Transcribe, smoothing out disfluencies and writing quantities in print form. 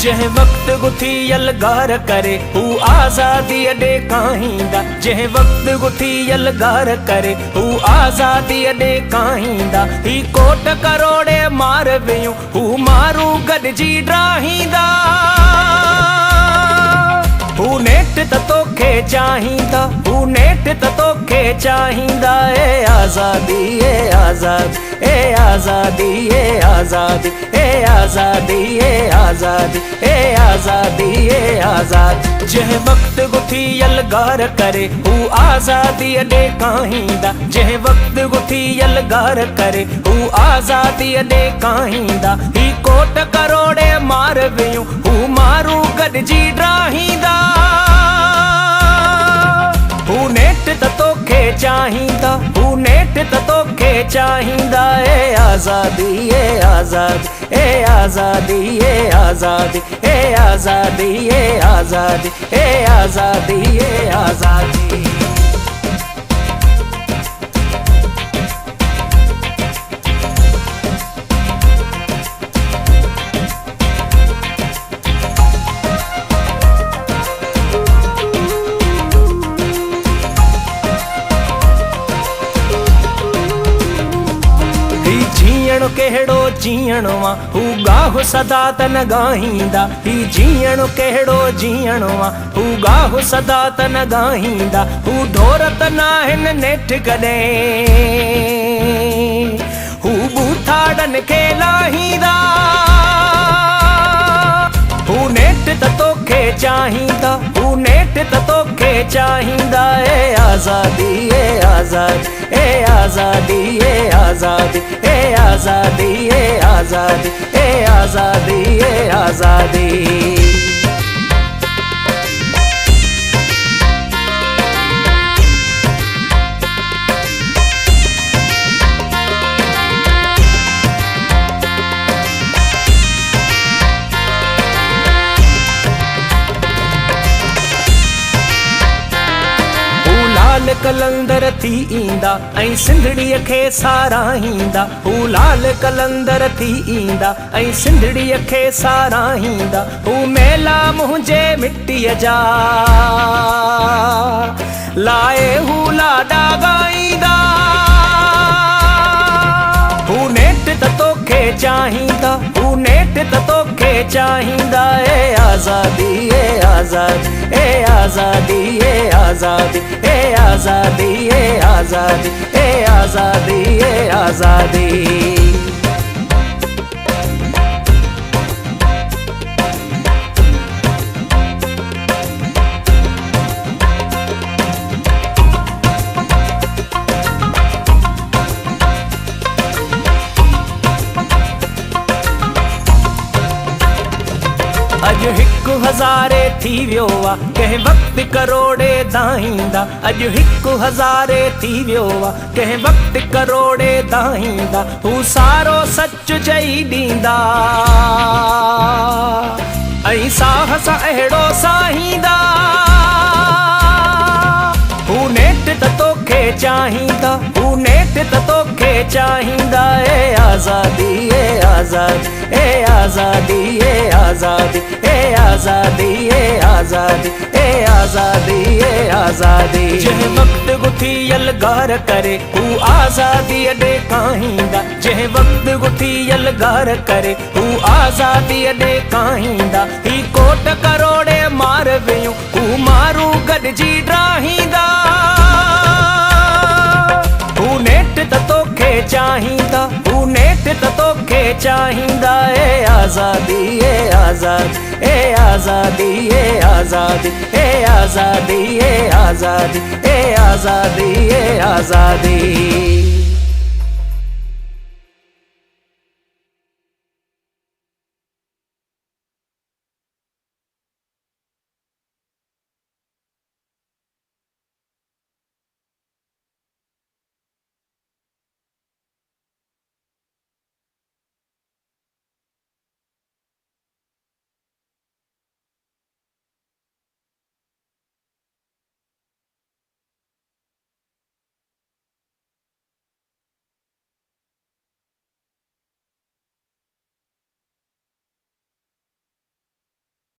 जह वक्त गुथी यलगार करे हू आज़ादी अॾे काहींदा। जह वक्त गुथी यलगार करे हू आज़ादी अॾे काहींदा। ही कोट करोड़े मार वियूं हू मारू गॾिजी ड्राहींदा। हू नेठ त तोखे चाहींदा, हू नेठ त तोखे चाहींदा। ए आज़ादी ए आज़ादी ए आज़ादी ए आज़ादी ए आज़ादी ए आज़ादी ए आज़ादी ए आज़ादी। जह वक्त गुथी यलगार करे हू आज़ादी अॾे काहींदा। जह वक्त गुथी यलगार करे हू आज़ादी अॾे काहींदा। ही कोट करोड़े मार वियूं हू मारू गॾिजी ड्राहींदा। हू नेठ त तोखे चाहींदा, हू नेठ त तोखे चाहींदा। ए आज़ादी ए आज़ादी ए आज़ादी ए आज़ादी ए आज़ादी ए आज़ादी ए आज़ादी ए आज़ादी। जीअण कहिड़ो जीअणो आ हू गाहु सदा त न ॻाहींदा। ही जीअण कहिड़ो जीअणो आ हू गाहु सदा त न ॻाहींदा। हू ढोर त नाहिनि नेठ कॾहिं हू बूथाड़नि खे लाहींदा। हू नेठ त तोखे चाहींदा, हू नेठ त तोखे चाहींदा। ए आज़ादी ए आज़ादी ए आज़ादी ए आज़ादी ए आज़ादी ए आज़ादी ए आज़ादी ए आज़ादी। लाल कलंदर थी ईंदा ऐं सिंधड़ीअ खे साराहींदा। हू लाल कलंदर थी ईंदा ऐं सिंधड़ीअ खे साराहींदा। हू मेला मुंहिंजे मिटीअ जा लाए हू लाॾा ॻाईंदा। हू नेठ त तोखे चाहींदा, हू नेठ त तोखे चाहींदा। ए आज़ादी ए आज़ादी ए आज़ादी ए आज़ादी ए आज़ादी ए आज़ादी ए आज़ादी ए आज़ादी। अॼु हिकु हज़ारे थी वियो आ कंहिं वक्त करोड़े दाहींदा। अॼु हिकु हज़ारे थी वियो आ कंहिं वक्त करोड़े दाहींदा। हू सारो सच चई ॾींदा ऐं साहस अहिड़ो साहींदा। हू नेठ त तोखे चाहींदा, हू नेठ त तोखे चाहींदा। ए आज़ादी ए आज़ादी ए आज़ादी ए आज़ादी ए आज़ादी ए आज़ादी ए आज़ादी ए आज़ादी। जह वक्त गुथी यलगार करे हू आज़ादी अॾे काहींदा। जह वक्त गुथी यलगार करे हू आज़ादी अॾे काहींदा। ही कोट करोड़े मार वियूं हू मारू गॾिजी ड्राहींदा। हू नेठ त तोखे चाहींदा, हू नेठ त तोखे चाहींदा। ए आज़ादी ए आज़ादी ए आज़ादी ए आज़ादी ए आज़ादी ए आज़ादी ए आज़ादी ए आज़ादी।